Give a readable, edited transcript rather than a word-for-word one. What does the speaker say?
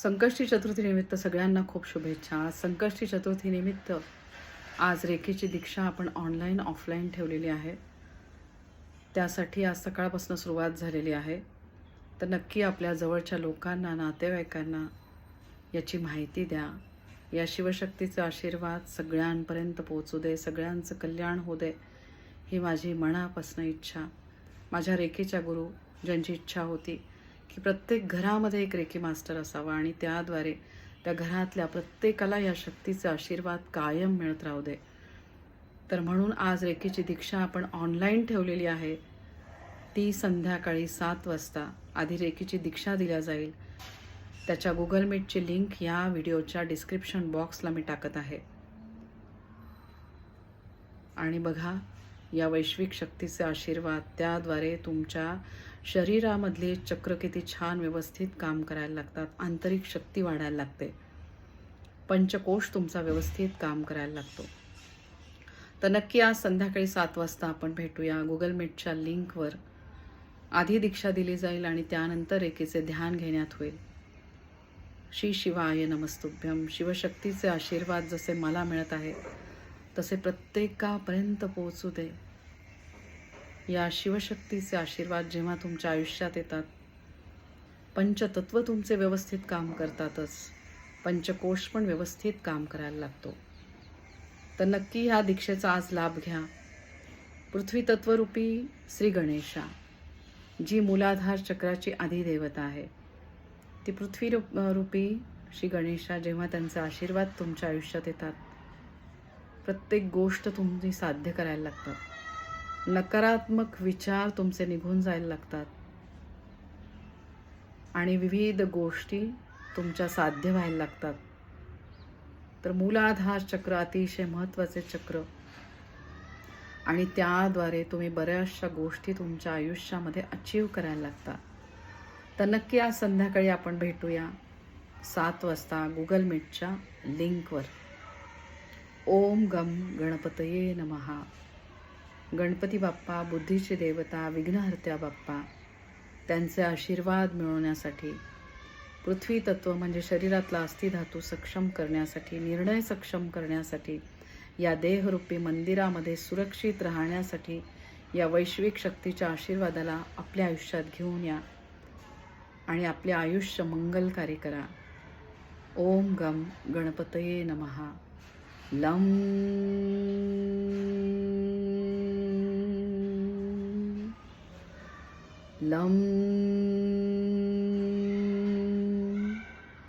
संकष्टी चतुर्थीनिमित्त सगळ्यांना खूप शुभेच्छा. आज संकष्टी चतुर्थीनिमित्त आज रेकीची दीक्षा आपण ऑनलाईन ऑफलाईन ठेवलेली आहे. त्यासाठी आज सकाळपासून सुरुवात झालेली आहे. तर नक्की आपल्या जवळच्या लोकांना, नातेवाईकांना याची माहिती द्या. या शिवशक्तीचा आशीर्वाद सगळ्यांपर्यंत पोहोचू दे, सगळ्यांचं कल्याण होऊ दे, ही माझी मनापासून इच्छा. माझ्या रेकीच्या गुरु ज्यांची इच्छा होती की प्रत्येक घरामध्ये एक रेकी मास्टर असावा आणि त्याद्वारे त्या घरातल्या प्रत्येकाला या शक्तीचा आशीर्वाद कायम मिळत राहू दे. तर म्हणून आज रेकीची दीक्षा आपण ऑनलाईन ठेवलेली आहे. ती संध्याकाळी 7 वाजता आधी रेकीची दीक्षा दिल्या जाईल. त्याच्या गुगल मीटची लिंक या व्हिडिओच्या डिस्क्रिप्शन बॉक्सला मी टाकत आहे. आणि बघा, या वैश्विक शक्तीचे आशीर्वाद त्याद्वारे तुमच्या शरीरामधले चक्र किती छान व्यवस्थित काम करायला लागतात. आंतरिक शक्ती वाढायला लागते. पंचकोश तुमचा व्यवस्थित काम करायला लागतो. तर नक्की आज संध्याकाळी 7 वाजता आपण भेटूया. गुगल मीटच्या लिंकवर आधी दीक्षा दिली जाईल आणि त्यानंतर रेकीचे ध्यान घेण्यात होईल. श्री शिवाय नमस्तुभ्यम. शिवशक्तीचे आशीर्वाद जसे मला मिळत आहे तसे प्रत्येकापर्यंत पोहोचू दे. या शिवशक्तीचे आशीर्वाद जेव्हा तुमच्या आयुष्यात येतात, पंचतत्व तुमचे व्यवस्थित काम करतातच, पंचकोश पण व्यवस्थित काम करायला लागतो. तर नक्की ह्या दीक्षेचा आज लाभ घ्या. पृथ्वी तत्वरूपी श्री गणेशा, जी मूलाधार चक्राची अधिदेवता आहे, ती पृथ्वी रूपी श्री गणेशा जेव्हा त्यांचा आशीर्वाद तुमच्या आयुष्यात येतात, प्रत्येक गोष्ट तुम्ही साध्य करायला लागतात. नकारात्मक विचार तुमचे निघून जायला लागतात आणि विविध गोष्टी तुमच्या साध्य व्हायला लागतात. तर मूलाधार चक्र अतिशय महत्त्वाचे चक्र आणि त्याद्वारे तुम्ही बऱ्याचशा गोष्टी तुमच्या आयुष्यामध्ये अचीव करायला लागतात. तर नक्की आज संध्याकाळी आपण भेटूया 7 वाजता गुगल मीटच्या लिंकवर. ओम गम गणपतये नमः. गणपती बाप्पा, बुद्धीची देवता, विघ्नहर्त्या बाप्पा, त्यांचे आशीर्वाद मिळवण्यासाठी, पृथ्वी तत्व म्हणजे शरीरातला अस्थिधातू सक्षम करण्यासाठी, निर्णय सक्षम करण्यासाठी, या देहरूपी मंदिरामध्ये सुरक्षित राहण्यासाठी या वैश्विक शक्तीच्या आशीर्वादाला आपल्या आयुष्यात घेऊन या आणि आपले आयुष्य मंगलकारी करा. ओम गम गणपतये नमः. Lump lump